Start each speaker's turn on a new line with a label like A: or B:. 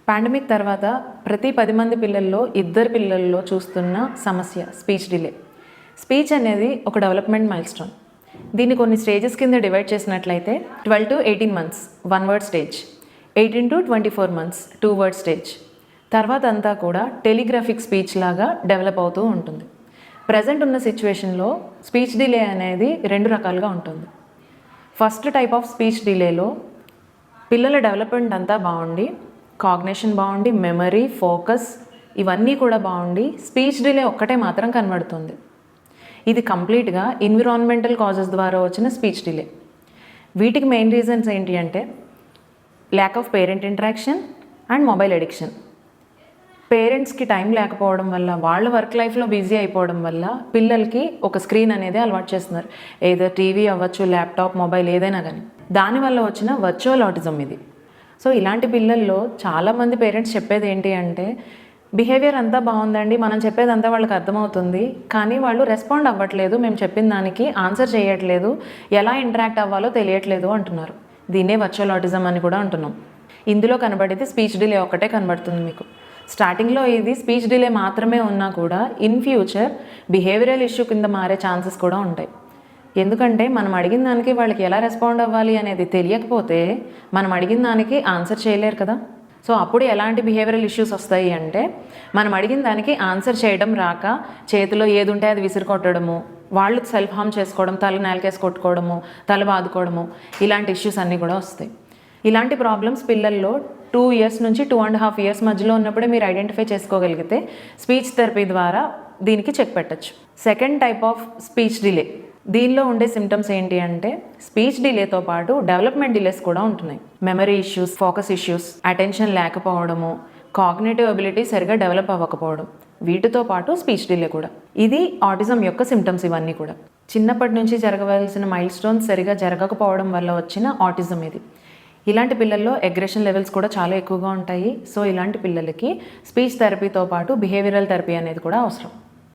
A: Pandemic తర్వాత ప్రతి 10 మంది పిల్లల్లో 2 పిల్లల్లో చూస్తున్న సమస్య స్పీచ్ డిలే. స్పీచ్ అనేది ఒక డెవలప్మెంట్ మైల్స్టోన్. దీన్ని కొన్ని స్టేజెస్ కింద డివైడ్ చేసినట్లయితే 12 to 18 months 1 word stage, 18 to 24 months 2 word stage, తర్వాత అంతా కూడా టెలిగ్రాఫిక్ స్పీచ్ లాగా డెవలప్ అవుతూ ఉంటుంది. ప్రజెంట్ ఉన్న సిచ్యువేషన్లో స్పీచ్ డిలే అనేది 2 రకాలుగా ఉంటుంది. ఫస్ట్ టైప్ ఆఫ్ స్పీచ్ డిలేలో పిల్లల డెవలప్మెంట్ అంతా బాగుండి, కాగ్నిషన్ బాగుండి, మెమరీ, ఫోకస్ ఇవన్నీ కూడా బాగుండి స్పీచ్ డిలే ఒక్కటే మాత్రం కనబడుతుంది. ఇది కంప్లీట్గా ఎన్విరాన్మెంటల్ కాజెస్ ద్వారా వచ్చిన స్పీచ్ డిలే. వీటికి మెయిన్ రీజన్స్ ఏంటి అంటే lack of parent interaction and mobile addiction. పేరెంట్స్కి టైం లేకపోవడం వల్ల, వాళ్ళ వర్క్ లైఫ్లో బిజీ అయిపోవడం వల్ల పిల్లలకి ఒక స్క్రీన్ అనేది అలవాటు చేస్తున్నారు. ఏదో టీవీ అవ్వచ్చు, ల్యాప్టాప్, మొబైల్ ఏదైనా కానీ. దానివల్ల వచ్చిన వర్చువల్ ఆటిజం ఇది. సో ఇలాంటి పిల్లల్లో చాలామంది పేరెంట్స్ చెప్పేది ఏంటి అంటే బిహేవియర్ అంతా బాగుందండి, మనం చెప్పేదంతా వాళ్ళకి అర్థమవుతుంది, కానీ వాళ్ళు రెస్పాండ్ అవ్వట్లేదు, మేము చెప్పిన దానికి ఆన్సర్ చేయట్లేదు, ఎలా ఇంటరాక్ట్ అవ్వాలో తెలియట్లేదు అంటున్నారు. దీన్నే వర్చువల్ ఆటిజం అని కూడా అంటున్నాం. ఇందులో కనబడేది స్పీచ్ డిలే ఒక్కటే కనబడుతుంది మీకు. స్టార్టింగ్లో ఇది స్పీచ్ డిలే మాత్రమే ఉన్నా కూడా ఇన్ ఫ్యూచర్ బిహేవియరల్ ఇష్యూ కింద మారే ఛాన్సెస్ కూడా ఉంటాయి. ఎందుకంటే మనం అడిగిన దానికి వాళ్ళకి ఎలా రెస్పాండ్ అవ్వాలి అనేది తెలియకపోతే మనం అడిగిన దానికి ఆన్సర్ చేయలేరు కదా. సో అప్పుడు ఎలాంటి బిహేవియరల్ ఇష్యూస్ వస్తాయి అంటే మనం అడిగిన దానికి ఆన్సర్ చేయడం రాక చేతిలో ఏది ఉంటే అది విసిరి కొట్టడము, వాళ్ళు సెల్ఫ్ హార్మ్ చేసుకోవడం, తల నేలకేసి కొట్టుకోవడము, తల బాదుకోవడము, ఇలాంటి ఇష్యూస్ అన్నీ కూడా వస్తాయి. ఇలాంటి ప్రాబ్లమ్స్ పిల్లల్లో 2 years నుంచి 2.5 years మధ్యలో ఉన్నప్పుడే మీరు ఐడెంటిఫై చేసుకోగలిగితే స్పీచ్ థెరపీ ద్వారా దీనికి చెక్ పెట్టచ్చు. Second type of speech delay. దీనిలో ఉండే సిమ్టమ్స్ ఏంటి అంటే స్పీచ్ డిలేతో పాటు డెవలప్మెంట్ డిలేస్ కూడా ఉంటున్నాయి. Memory issues, focus issues, attention లేకపోవడము, కాగ్నిటివ్ అబిలిటీ సరిగా డెవలప్ అవ్వకపోవడం, వీటితో పాటు స్పీచ్ డిలే కూడా. ఇది ఆటిజం యొక్క సిమ్టమ్స్. ఇవన్నీ కూడా చిన్నప్పటి నుంచి జరగవలసిన మైల్ స్టోన్స్ సరిగా జరగకపోవడం వల్ల వచ్చిన ఆటిజం ఇది. ఇలాంటి పిల్లల్లో అగ్రెషన్ లెవెల్స్ కూడా చాలా ఎక్కువగా ఉంటాయి. సో ఇలాంటి పిల్లలకి స్పీచ్ థెరపీతో పాటు బిహేవియరల్ థెరపీ అనేది కూడా అవసరం.